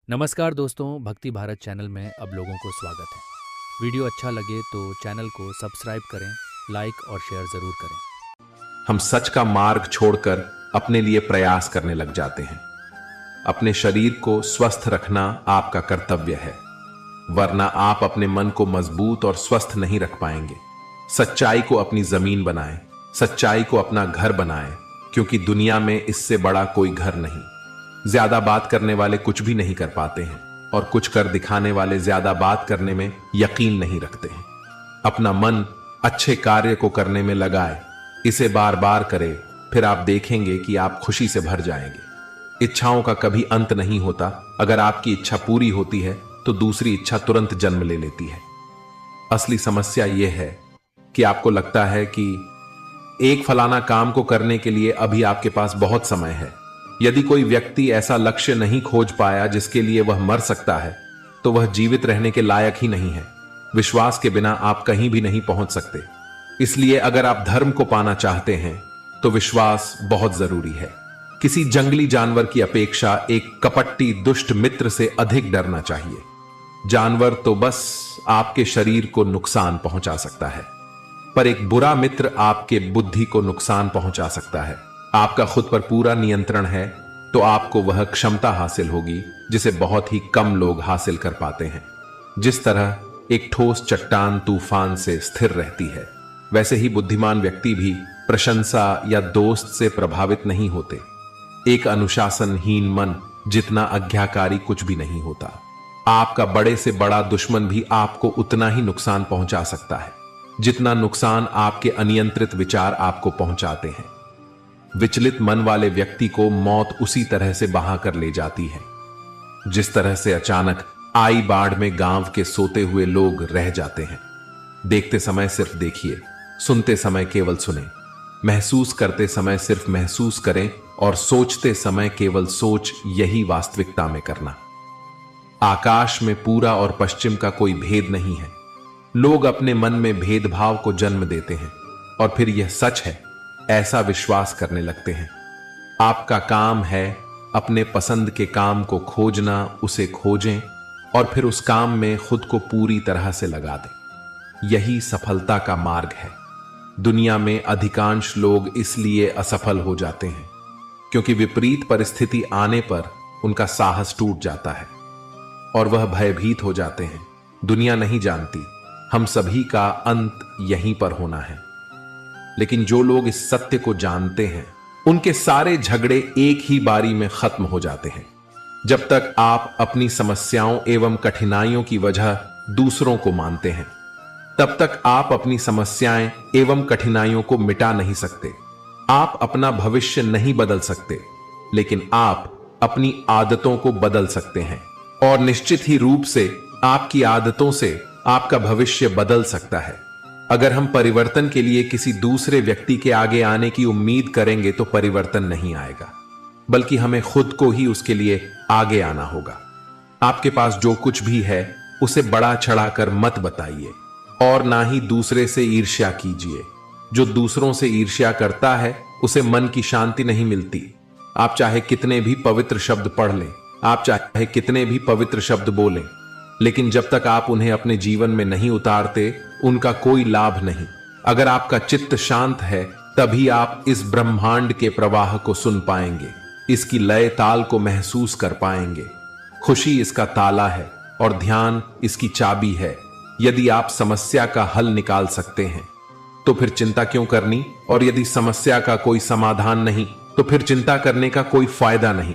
नमस्कार दोस्तों, भक्ति भारत चैनल में अब लोगों को स्वागत है। वीडियो अच्छा लगे तो चैनल को सब्सक्राइब करें, लाइक और शेयर ज़रूर करें। हम सच का मार्ग छोड़कर अपने लिए प्रयास करने लग जाते हैं। अपने शरीर को स्वस्थ रखना आपका कर्तव्य है, वरना आप अपने मन को मजबूत और स्वस्थ नहीं रख पाएंगे। सच्चाई को अपनी जमीन बनाएं, सच्चाई को अपना घर बनाएं, क्योंकि दुनिया में इससे बड़ा कोई घर नहीं। ज्यादा बात करने वाले कुछ भी नहीं कर पाते हैं और कुछ कर दिखाने वाले ज्यादा बात करने में यकीन नहीं रखते हैं। अपना मन अच्छे कार्य को करने में लगाए, इसे बार बार करें, फिर आप देखेंगे कि आप खुशी से भर जाएंगे। इच्छाओं का कभी अंत नहीं होता। अगर आपकी इच्छा पूरी होती है तो दूसरी इच्छा तुरंत जन्म ले लेती है। असली समस्या यह है कि आपको लगता है कि एक फलाना काम को करने के लिए अभी आपके पास बहुत समय है। यदि कोई व्यक्ति ऐसा लक्ष्य नहीं खोज पाया जिसके लिए वह मर सकता है, तो वह जीवित रहने के लायक ही नहीं है। विश्वास के बिना आप कहीं भी नहीं पहुंच सकते। इसलिए अगर आप धर्म को पाना चाहते हैं तो विश्वास बहुत जरूरी है। किसी जंगली जानवर की अपेक्षा एक कपटी दुष्ट मित्र से अधिक डरना चाहिए। जानवर तो बस आपके शरीर को नुकसान पहुंचा सकता है, पर एक बुरा मित्र आपके बुद्धि को नुकसान पहुंचा सकता है। आपका खुद पर पूरा नियंत्रण है तो आपको वह क्षमता हासिल होगी जिसे बहुत ही कम लोग हासिल कर पाते हैं। जिस तरह एक ठोस चट्टान तूफान से स्थिर रहती है, वैसे ही बुद्धिमान व्यक्ति भी प्रशंसा या दोस्त से प्रभावित नहीं होते। एक अनुशासनहीन मन जितना आज्ञाकारी कुछ भी नहीं होता। आपका बड़े से बड़ा दुश्मन भी आपको उतना ही नुकसान पहुंचा सकता है जितना नुकसान आपके अनियंत्रित विचार आपको पहुंचाते हैं। विचलित मन वाले व्यक्ति को मौत उसी तरह से बहा कर ले जाती है जिस तरह से अचानक आई बाढ़ में गांव के सोते हुए लोग रह जाते हैं। देखते समय सिर्फ देखिए, सुनते समय केवल सुने, महसूस करते समय सिर्फ महसूस करें और सोचते समय केवल सोच, यही वास्तविकता में करना। आकाश में पूरा और पश्चिम का कोई भेद नहीं है। लोग अपने मन में भेदभाव को जन्म देते हैं और फिर यह सच है ऐसा विश्वास करने लगते हैं। आपका काम है अपने पसंद के काम को खोजना, उसे खोजें और फिर उस काम में खुद को पूरी तरह से लगा दें। यही सफलता का मार्ग है। दुनिया में अधिकांश लोग इसलिए असफल हो जाते हैं क्योंकि विपरीत परिस्थिति आने पर उनका साहस टूट जाता है और वह भयभीत हो जाते हैं। दुनिया नहीं जानती हम सभी का अंत यहीं पर होना है, लेकिन जो लोग इस सत्य को जानते हैं उनके सारे झगड़े एक ही बारी में खत्म हो जाते हैं। जब तक आप अपनी समस्याओं एवं कठिनाइयों की वजह दूसरों को मानते हैं, तब तक आप अपनी समस्याएं एवं कठिनाइयों को मिटा नहीं सकते। आप अपना भविष्य नहीं बदल सकते, लेकिन आप अपनी आदतों को बदल सकते हैं और निश्चित ही रूप से आपकी आदतों से आपका भविष्य बदल सकता है। अगर हम परिवर्तन के लिए किसी दूसरे व्यक्ति के आगे आने की उम्मीद करेंगे तो परिवर्तन नहीं आएगा, बल्कि हमें खुद को ही उसके लिए आगे आना होगा। आपके पास जो कुछ भी है उसे बड़ा चढ़ाकर मत बताइए और ना ही दूसरे से ईर्ष्या कीजिए। जो दूसरों से ईर्ष्या करता है उसे मन की शांति नहीं मिलती। आप चाहे कितने भी पवित्र शब्द पढ़ लें, आप चाहे कितने भी पवित्र शब्द बोलें, लेकिन जब तक आप उन्हें अपने जीवन में नहीं उतारते उनका कोई लाभ नहीं। अगर आपका चित्त शांत है तभी आप इस ब्रह्मांड के प्रवाह को सुन पाएंगे, इसकी लय ताल को महसूस कर पाएंगे। खुशी इसका ताला है और ध्यान इसकी चाबी है। यदि आप समस्या का हल निकाल सकते हैं तो फिर चिंता क्यों करनी, और यदि समस्या का कोई समाधान नहीं तो फिर चिंता करने का कोई फायदा नहीं।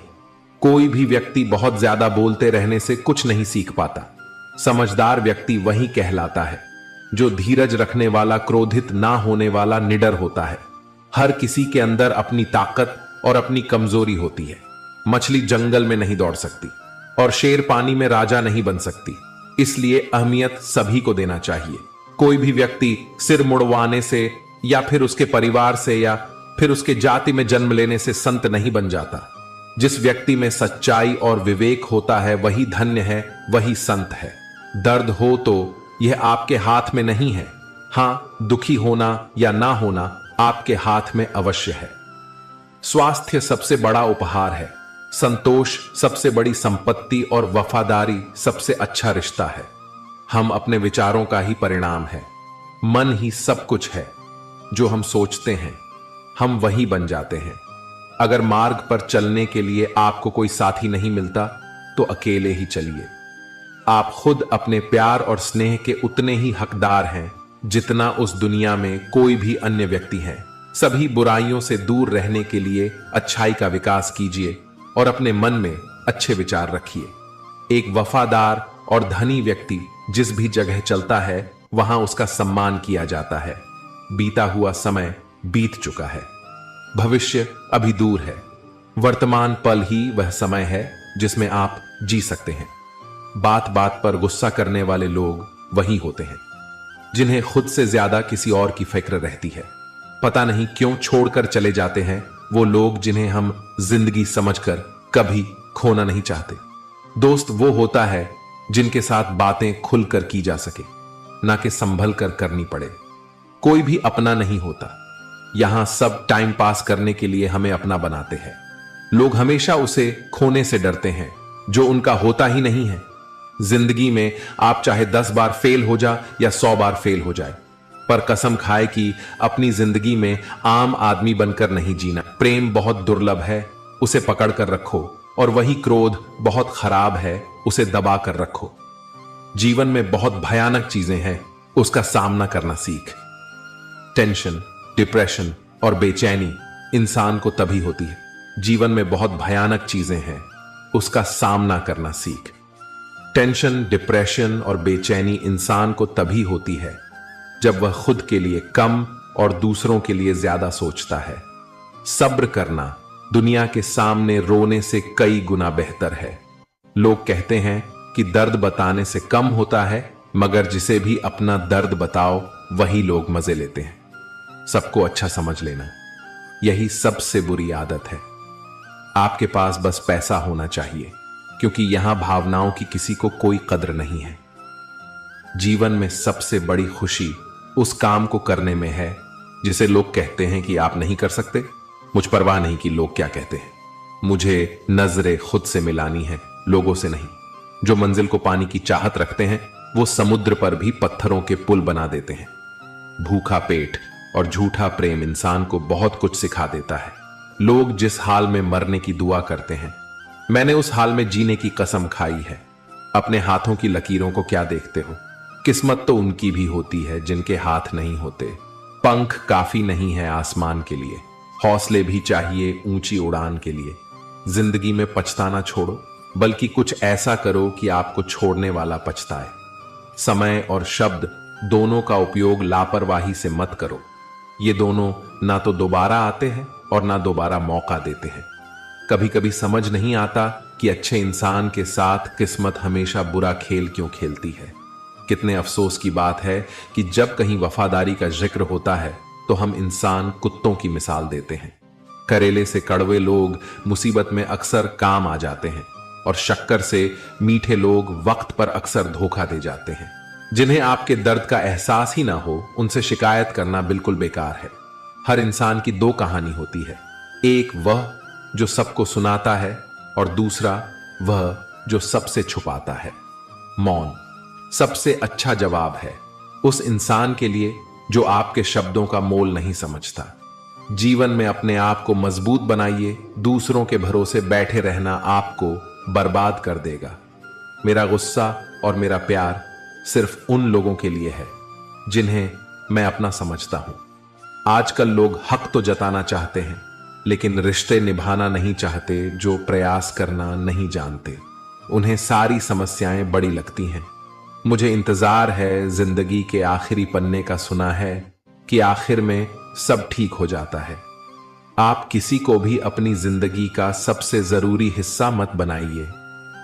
कोई भी व्यक्ति बहुत ज्यादा बोलते रहने से कुछ नहीं सीख पाता। समझदार व्यक्ति वही कहलाता है जो धीरज रखने वाला, क्रोधित ना होने वाला, निडर होता है। हर किसी के अंदर अपनी ताकत और अपनी कमजोरी होती है। मछली जंगल में नहीं दौड़ सकती और शेर पानी में राजा नहीं बन सकती, इसलिए अहमियत सभी को देना चाहिए। कोई भी व्यक्ति सिर मुड़वाने से या फिर उसके परिवार से या फिर उसके जाति में जन्म लेने से संत नहीं बन जाता। जिस व्यक्ति में सच्चाई और विवेक होता है वही धन्य है, वही संत है। दर्द हो तो यह आपके हाथ में नहीं है। हां, दुखी होना या ना होना आपके हाथ में अवश्य है। स्वास्थ्य सबसे बड़ा उपहार है। संतोष सबसे बड़ी संपत्ति और वफादारी सबसे अच्छा रिश्ता है। हम अपने विचारों का ही परिणाम है। मन ही सब कुछ है। जो हम सोचते हैं हम वही बन जाते हैं। अगर मार्ग पर चलने के लिए आपको कोई साथी नहीं मिलता तो अकेले ही चलिए। आप खुद अपने प्यार और स्नेह के उतने ही हकदार हैं जितना उस दुनिया में कोई भी अन्य व्यक्ति है। सभी बुराइयों से दूर रहने के लिए अच्छाई का विकास कीजिए और अपने मन में अच्छे विचार रखिए। एक वफादार और धनी व्यक्ति जिस भी जगह चलता है वहां उसका सम्मान किया जाता है। बीता हुआ समय बीत चुका है। भविष्य अभी दूर है। वर्तमान पल ही वह समय है जिसमें आप जी सकते हैं। बात बात पर गुस्सा करने वाले लोग वही होते हैं जिन्हें खुद से ज्यादा किसी और की फिक्र रहती है। पता नहीं क्यों छोड़कर चले जाते हैं वो लोग जिन्हें हम जिंदगी समझकर कभी खोना नहीं चाहते। दोस्त वो होता है जिनके साथ बातें खुलकर की जा सके, ना कि संभल कर करनी पड़े। कोई भी अपना नहीं होता। यहां सब टाइम पास करने के लिए हमें अपना बनाते हैं। लोग हमेशा उसे खोने से डरते हैं जो उनका होता ही नहीं है। जिंदगी में आप चाहे 10 बार फेल हो जा या 100 बार फेल हो जाए, पर कसम खाए कि अपनी जिंदगी में आम आदमी बनकर नहीं जीना। प्रेम बहुत दुर्लभ है, उसे पकड़ कर रखो, और वही क्रोध बहुत खराब है, उसे दबा कर रखो। जीवन में बहुत भयानक चीजें हैं, उसका सामना करना सीख। टेंशन, डिप्रेशन और बेचैनी इंसान को तभी होती है। जीवन में बहुत भयानक चीजें हैं, उसका सामना करना सीख। टेंशन, डिप्रेशन और बेचैनी इंसान को तभी होती है जब वह खुद के लिए कम और दूसरों के लिए ज्यादा सोचता है। सब्र करना दुनिया के सामने रोने से कई गुना बेहतर है। लोग कहते हैं कि दर्द बताने से कम होता है, मगर जिसे भी अपना दर्द बताओ वही लोग मजे लेते हैं। सबको अच्छा समझ लेना, यही सबसे बुरी आदत है। आपके पास बस पैसा होना चाहिए, क्योंकि यहां भावनाओं की किसी को कोई कद्र नहीं है। जीवन में सबसे बड़ी खुशी उस काम को करने में है जिसे लोग कहते हैं कि आप नहीं कर सकते। मुझ परवाह नहीं कि लोग क्या कहते हैं। मुझे नजरें खुद से मिलानी है, लोगों से नहीं। जो मंजिल को पाने की चाहत रखते हैं वो समुद्र पर भी पत्थरों के पुल बना देते हैं। भूखा पेट और झूठा प्रेम इंसान को बहुत कुछ सिखा देता है। लोग जिस हाल में मरने की दुआ करते हैं, मैंने उस हाल में जीने की कसम खाई है। अपने हाथों की लकीरों को क्या देखते हो? किस्मत तो उनकी भी होती है जिनके हाथ नहीं होते। पंख काफी नहीं है आसमान के लिए, हौसले भी चाहिए ऊंची उड़ान के लिए। जिंदगी में पछताना छोड़ो, बल्कि कुछ ऐसा करो कि आपको छोड़ने वाला पछताए। समय और शब्द दोनों का उपयोग लापरवाही से मत करो। ये दोनों ना तो दोबारा आते हैं और ना दोबारा मौका देते हैं। कभी कभी समझ नहीं आता कि अच्छे इंसान के साथ किस्मत हमेशा बुरा खेल क्यों खेलती है। कितने अफसोस की बात है कि जब कहीं वफादारी का जिक्र होता है तो हम इंसान कुत्तों की मिसाल देते हैं। करेले से कड़वे लोग मुसीबत में अक्सर काम आ जाते हैं, और शक्कर से मीठे लोग वक्त पर अक्सर धोखा दे जाते हैं। जिन्हें आपके दर्द का एहसास ही ना हो, उनसे शिकायत करना बिल्कुल बेकार है। हर इंसान की दो कहानी होती है, एक वह जो सबको सुनाता है और दूसरा वह जो सबसे छुपाता है। मौन सबसे अच्छा जवाब है उस इंसान के लिए जो आपके शब्दों का मोल नहीं समझता। जीवन में अपने आप को मजबूत बनाइए, दूसरों के भरोसे बैठे रहना आपको बर्बाद कर देगा। मेरा गुस्सा और मेरा प्यार सिर्फ उन लोगों के लिए है जिन्हें मैं अपना समझता हूं। आजकल लोग हक तो जताना चाहते हैं, लेकिन रिश्ते निभाना नहीं चाहते जो प्रयास करना नहीं जानते। उन्हें सारी समस्याएं बड़ी लगती हैं। मुझे इंतजार है जिंदगी के आखिरी पन्ने का, सुना है कि आखिर में सब ठीक हो जाता है। आप किसी को भी अपनी जिंदगी का सबसे जरूरी हिस्सा मत बनाइए,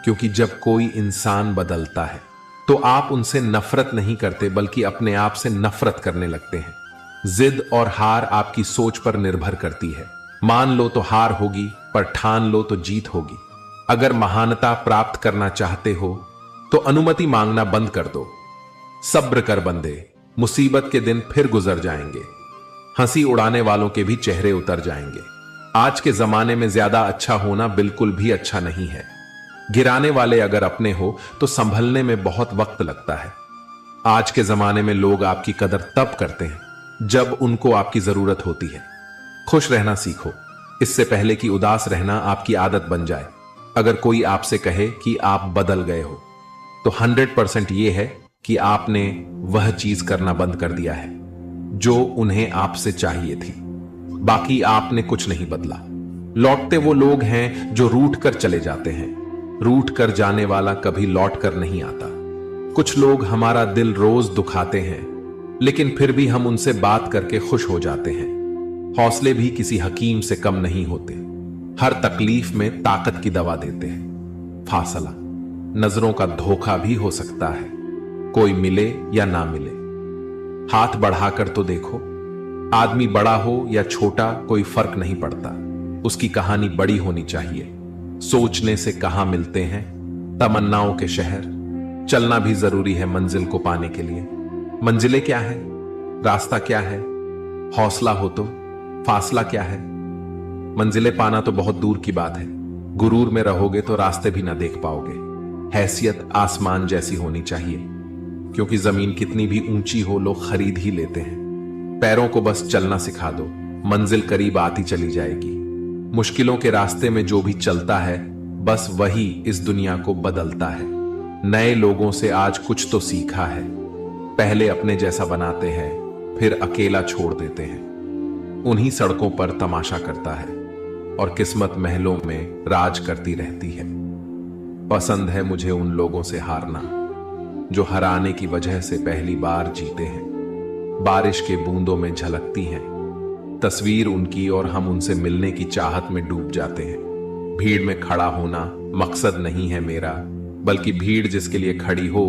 क्योंकि जब कोई इंसान बदलता है तो आप उनसे नफरत नहीं करते, बल्कि अपने आप से नफरत करने लगते हैं। जिद और हार आपकी सोच पर निर्भर करती है। मान लो तो हार होगी, पर ठान लो तो जीत होगी। अगर महानता प्राप्त करना चाहते हो तो अनुमति मांगना बंद कर दो। सब्र कर बंदे, मुसीबत के दिन फिर गुजर जाएंगे। हंसी उड़ाने वालों के भी चेहरे उतर जाएंगे। आज के जमाने में ज्यादा अच्छा होना बिल्कुल भी अच्छा नहीं है। गिराने वाले अगर अपने हो तो संभलने में बहुत वक्त लगता है। आज के जमाने में लोग आपकी कदर तब करते हैं जब उनको आपकी जरूरत होती है। खुश रहना सीखो, इससे पहले कि उदास रहना आपकी आदत बन जाए। अगर कोई आपसे कहे कि आप बदल गए हो तो 100% यह है कि आपने वह चीज करना बंद कर दिया है जो उन्हें आपसे चाहिए थी। बाकी आपने कुछ नहीं बदला। लौटते वो लोग हैं जो रूठ कर चले जाते हैं। रूठ कर जाने वाला कभी लौट कर नहीं आता। कुछ लोग हमारा दिल रोज दुखाते हैं, लेकिन फिर भी हम उनसे बात करके खुश हो जाते हैं। हौसले भी किसी हकीम से कम नहीं होते। हर तकलीफ में ताकत की दवा देते हैं। फासला, नजरों का धोखा भी हो सकता है। कोई मिले या ना मिले, हाथ बढ़ाकर तो देखो। आदमी बड़ा हो या छोटा कोई फर्क नहीं पड़ता, उसकी कहानी बड़ी होनी चाहिए। सोचने से कहां मिलते हैं तमन्नाओं के शहर। चलना भी जरूरी है मंजिल को पाने के लिए। मंजिलें क्या है, रास्ता क्या है, हौसला हो तो फासला क्या है। मंजिलें पाना तो बहुत दूर की बात है। गुरूर में रहोगे तो रास्ते भी ना देख पाओगे। हैसियत आसमान जैसी होनी चाहिए, क्योंकि जमीन कितनी भी ऊंची हो लोग खरीद ही लेते हैं। पैरों को बस चलना सिखा दो, मंजिल करीब आती चली जाएगी। मुश्किलों के रास्ते में जो भी चलता है बस वही इस दुनिया को बदलता है। नए लोगों से आज कुछ तो सीखा है। पहले अपने जैसा बनाते हैं, फिर अकेला छोड़ देते हैं। उन्हीं सड़कों पर तमाशा करता है और किस्मत महलों में राज करती रहती है। पसंद है मुझे उन लोगों से हारना जो हराने की वजह से पहली बार जीते हैं। बारिश के बूंदों में झलकती हैं तस्वीर उनकी और हम उनसे मिलने की चाहत में डूब जाते हैं। भीड़ में खड़ा होना मकसद नहीं है मेरा, बल्कि भीड़ जिसके लिए खड़ी हो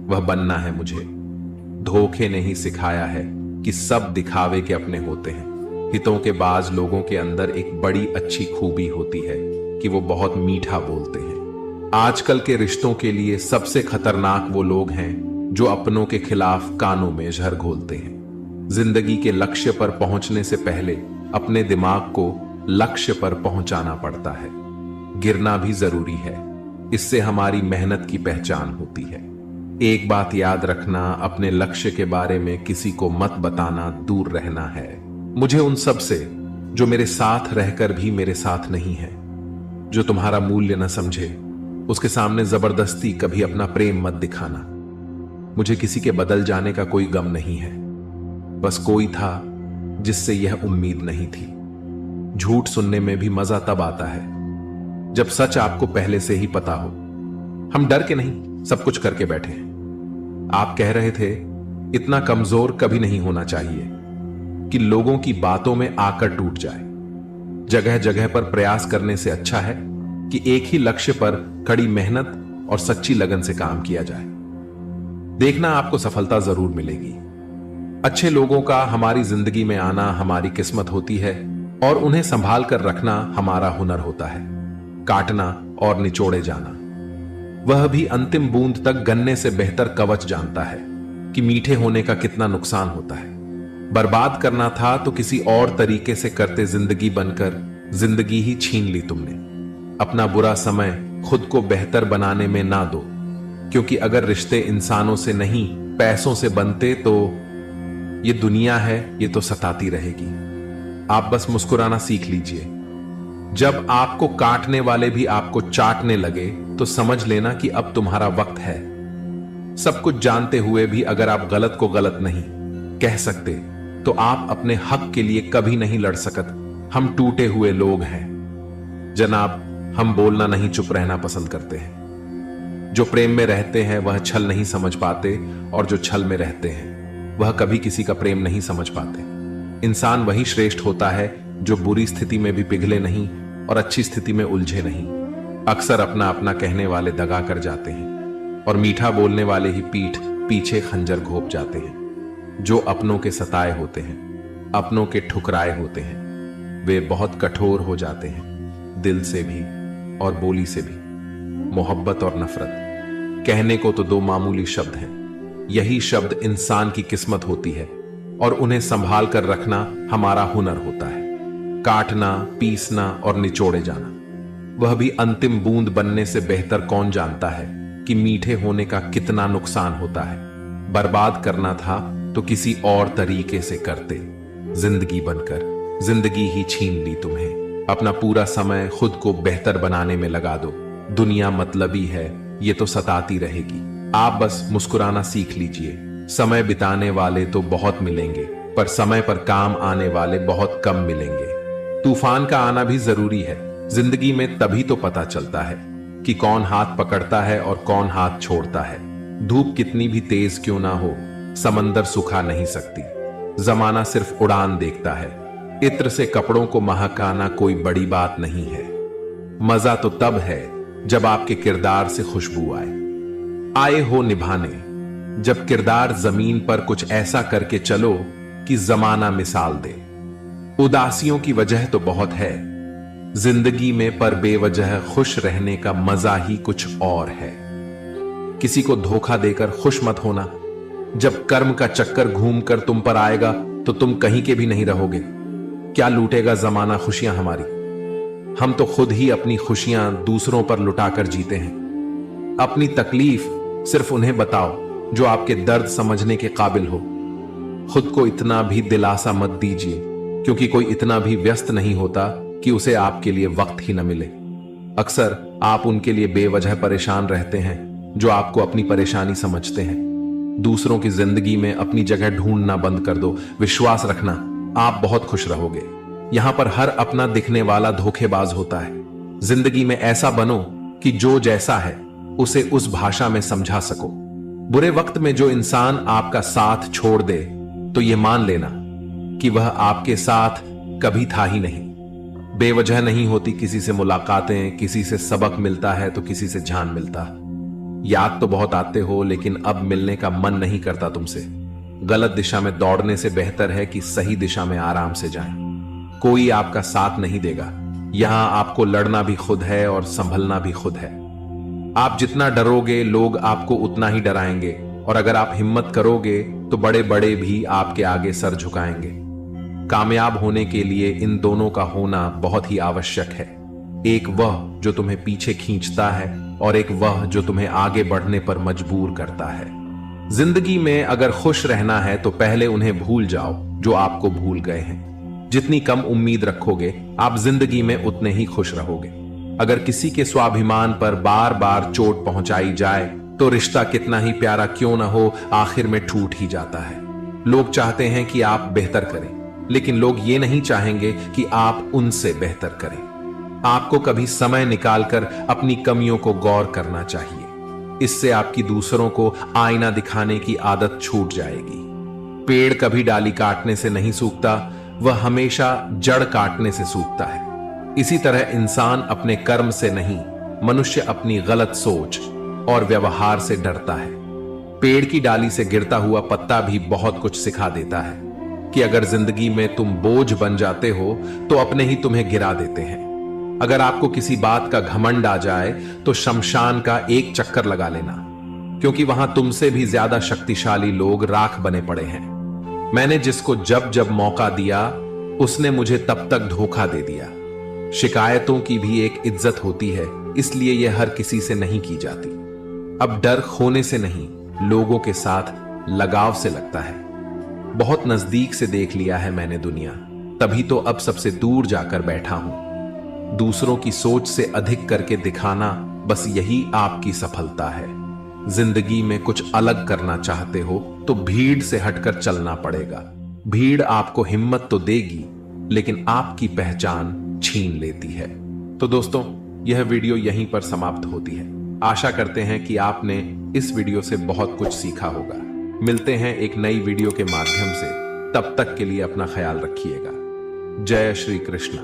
वह बनना है मुझे। धोखे ने ही सिखाया है कि सब दिखावे के अपने होते हैं। हितों के बाज लोगों के अंदर एक बड़ी अच्छी खूबी होती है कि वो बहुत मीठा बोलते हैं। आजकल के रिश्तों के लिए सबसे खतरनाक वो लोग हैं जो अपनों के खिलाफ कानों में जहर घोलते हैं। जिंदगी के लक्ष्य पर पहुंचने से पहले अपने दिमाग को लक्ष्य पर पहुंचाना पड़ता है। गिरना भी जरूरी है, इससे हमारी मेहनत की पहचान होती है। एक बात याद रखना, अपने लक्ष्य के बारे में किसी को मत बताना, दूर रहना है। मुझे उन सब से जो मेरे साथ रहकर भी मेरे साथ नहीं है, जो तुम्हारा मूल्य न समझे, उसके सामने जबरदस्ती कभी अपना प्रेम मत दिखाना। मुझे किसी के बदल जाने का कोई गम नहीं है, बस कोई था जिससे यह उम्मीद नहीं थी। झूठ सुनने में भी मजा तब आता है जब सच आपको पहले से ही पता हो। हम डर के नहीं, सब कुछ करके बैठे हैं। आप कह रहे थे इतना कमजोर कभी नहीं होना चाहिए कि लोगों की बातों में आकर टूट जाए। जगह जगह पर प्रयास करने से अच्छा है कि एक ही लक्ष्य पर कड़ी मेहनत और सच्ची लगन से काम किया जाए। देखना आपको सफलता जरूर मिलेगी। अच्छे लोगों का हमारी जिंदगी में आना हमारी किस्मत होती है और उन्हें संभाल कर रखना हमारा हुनर होता है। काटना और निचोड़े जाना, वह भी अंतिम बूंद तक गन्ने से बेहतर कवच जानता है कि मीठे होने का कितना नुकसान होता है। बर्बाद करना था तो किसी और तरीके से करते, जिंदगी बनकर जिंदगी ही छीन ली तुमने। अपना बुरा समय खुद को बेहतर बनाने में ना दो, क्योंकि अगर रिश्ते इंसानों से नहीं पैसों से बनते तो ये दुनिया है, ये तो सताती रहेगी। आप बस मुस्कुराना सीख लीजिए। जब आपको काटने वाले भी आपको चाटने लगे तो समझ लेना कि अब तुम्हारा वक्त है। सब कुछ जानते हुए भी अगर आप गलत को गलत नहीं कह सकते तो आप अपने हक के लिए कभी नहीं लड़ सकत। हम टूटे हुए लोग हैं जनाब, हम बोलना नहीं चुप रहना पसंद करते हैं। जो प्रेम में रहते हैं वह छल नहीं समझ पाते, और जो छल में रहते हैं वह कभी किसी का प्रेम नहीं समझ पाते। इंसान वही श्रेष्ठ होता है जो बुरी स्थिति में भी पिघले नहीं और अच्छी स्थिति में उलझे नहीं। अक्सर अपना अपना कहने वाले दगा कर जाते हैं और मीठा बोलने वाले ही पीठ पीछे खंजर घोंप जाते हैं। जो अपनों के सताए होते हैं, अपनों के ठुकराए होते हैं, वे बहुत कठोर हो जाते हैं, दिल से भी और बोली से भी। मोहब्बत और नफरत कहने को तो दो मामूली शब्द हैं, यही शब्द इंसान की किस्मत होती है और उन्हें संभाल कर रखना हमारा हुनर होता है। काटना, पीसना और निचोड़े जाना। वह भी अंतिम बूंद बनने से बेहतर कौन जानता है कि मीठे होने का कितना नुकसान होता है। बर्बाद करना था तो किसी और तरीके से करते। जिंदगी बनकर जिंदगी ही छीन ली तुम्हें। अपना पूरा समय खुद को बेहतर बनाने में लगा दो। दुनिया मतलबी है, ये तो सताती रहेगी। आप बस मुस्कुराना सीख लीजिए। समय बिताने वाले तो बहुत मिलेंगे, पर समय पर काम आने वाले बहुत कम मिलेंगे। तूफान का आना भी जरूरी है। जिंदगी में तभी तो पता चलता है कि कौन हाथ पकड़ता है और कौन हाथ छोड़ता है। धूप कितनी भी तेज क्यों ना हो, समंदर सुखा नहीं सकती। जमाना सिर्फ उड़ान देखता है। इत्र से कपड़ों को महकाना कोई बड़ी बात नहीं है। मजा तो तब है जब आपके किरदार से खुशबू आए हो निभाने। जब किरदार जमीन पर कुछ ऐसा करके चलो कि जमाना मिसाल दे। उदासियों की वजह तो बहुत है जिंदगी में, पर बेवजह खुश रहने का मजा ही कुछ और है। किसी को धोखा देकर खुश मत होना। जब कर्म का चक्कर घूमकर तुम पर आएगा तो तुम कहीं के भी नहीं रहोगे। क्या लूटेगा जमाना खुशियां हमारी? हम तो खुद ही अपनी खुशियां दूसरों पर लुटाकर जीते हैं। अपनी तकलीफ सिर्फ उन्हें बताओ जो आपके दर्द समझने के काबिल हो। खुद को इतना भी दिलासा मत दीजिए, क्योंकि कोई इतना भी व्यस्त नहीं होता कि उसे आपके लिए वक्त ही न मिले। अक्सर आप उनके लिए बेवजह परेशान रहते हैं जो आपको अपनी परेशानी समझते हैं। दूसरों की जिंदगी में अपनी जगह ढूंढना बंद कर दो। विश्वास रखना, आप बहुत खुश रहोगे। यहां पर हर अपना दिखने वाला धोखेबाज होता है। जिंदगी में ऐसा बनो कि जो जैसा है उसे उस भाषा में समझा सको। बुरे वक्त में जो इंसान आपका साथ छोड़ दे तो यह मान लेना कि वह आपके साथ कभी था ही नहीं। बेवजह नहीं होती किसी से मुलाकातें, किसी से सबक मिलता है तो किसी से जान मिलता। याद तो बहुत आते हो, लेकिन अब मिलने का मन नहीं करता तुमसे। गलत दिशा में दौड़ने से बेहतर है कि सही दिशा में आराम से जाएं। कोई आपका साथ नहीं देगा। यहां आपको लड़ना भी खुद है और संभलना भी खुद है। आप जितना डरोगे लोग आपको उतना ही डराएंगे, और अगर आप हिम्मत करोगे तो बड़े बड़े भी आपके आगे सर झुकाएंगे। कामयाब होने के लिए इन दोनों का होना बहुत ही आवश्यक है। एक वह जो तुम्हें पीछे खींचता है और एक वह जो तुम्हें आगे बढ़ने पर मजबूर करता है। जिंदगी में अगर खुश रहना है तो पहले उन्हें भूल जाओ जो आपको भूल गए हैं। जितनी कम उम्मीद रखोगे आप जिंदगी में उतने ही खुश रहोगे। अगर किसी के स्वाभिमान पर बार बार चोट पहुंचाई जाए तो रिश्ता कितना ही प्यारा क्यों ना हो, आखिर में टूट ही जाता है। लोग चाहते हैं कि आप बेहतर करें, लेकिन लोग ये नहीं चाहेंगे कि आप उनसे बेहतर करें। आपको कभी समय निकालकर अपनी कमियों को गौर करना चाहिए। इससे आपकी दूसरों को आईना दिखाने की आदत छूट जाएगी। पेड़ कभी डाली काटने से नहीं सूखता, वह हमेशा जड़ काटने से सूखता है। इसी तरह इंसान अपने कर्म से नहीं, मनुष्य अपनी गलत सोच और व्यवहार से डरता है। पेड़ की डाली से गिरता हुआ पत्ता भी बहुत कुछ सिखा देता है कि अगर जिंदगी में तुम बोझ बन जाते हो तो अपने ही तुम्हें गिरा देते हैं। अगर आपको किसी बात का घमंड आ जाए तो शमशान का एक चक्कर लगा लेना, क्योंकि वहां तुमसे भी ज्यादा शक्तिशाली लोग राख बने पड़े हैं। मैंने जिसको जब जब मौका दिया उसने मुझे तब तक धोखा दे दिया। शिकायतों की भी एक इज्जत होती है, इसलिए यह हर किसी से नहीं की जाती। अब डर खोने से नहीं, लोगों के साथ लगाव से लगता है। बहुत नजदीक से देख लिया है मैंने दुनिया, तभी तो अब सबसे दूर जाकर बैठा हूं। दूसरों की सोच से अधिक करके दिखाना, बस यही आपकी सफलता है। जिंदगी में कुछ अलग करना चाहते हो तो भीड़ से हटकर चलना पड़ेगा। भीड़ आपको हिम्मत तो देगी, लेकिन आपकी पहचान छीन लेती है। तो दोस्तों, यह वीडियो यहीं पर समाप्त होती है। आशा करते हैं कि आपने इस वीडियो से बहुत कुछ सीखा होगा। मिलते हैं एक नई वीडियो के माध्यम से। तब तक के लिए अपना ख्याल रखिएगा। जय श्री कृष्ण।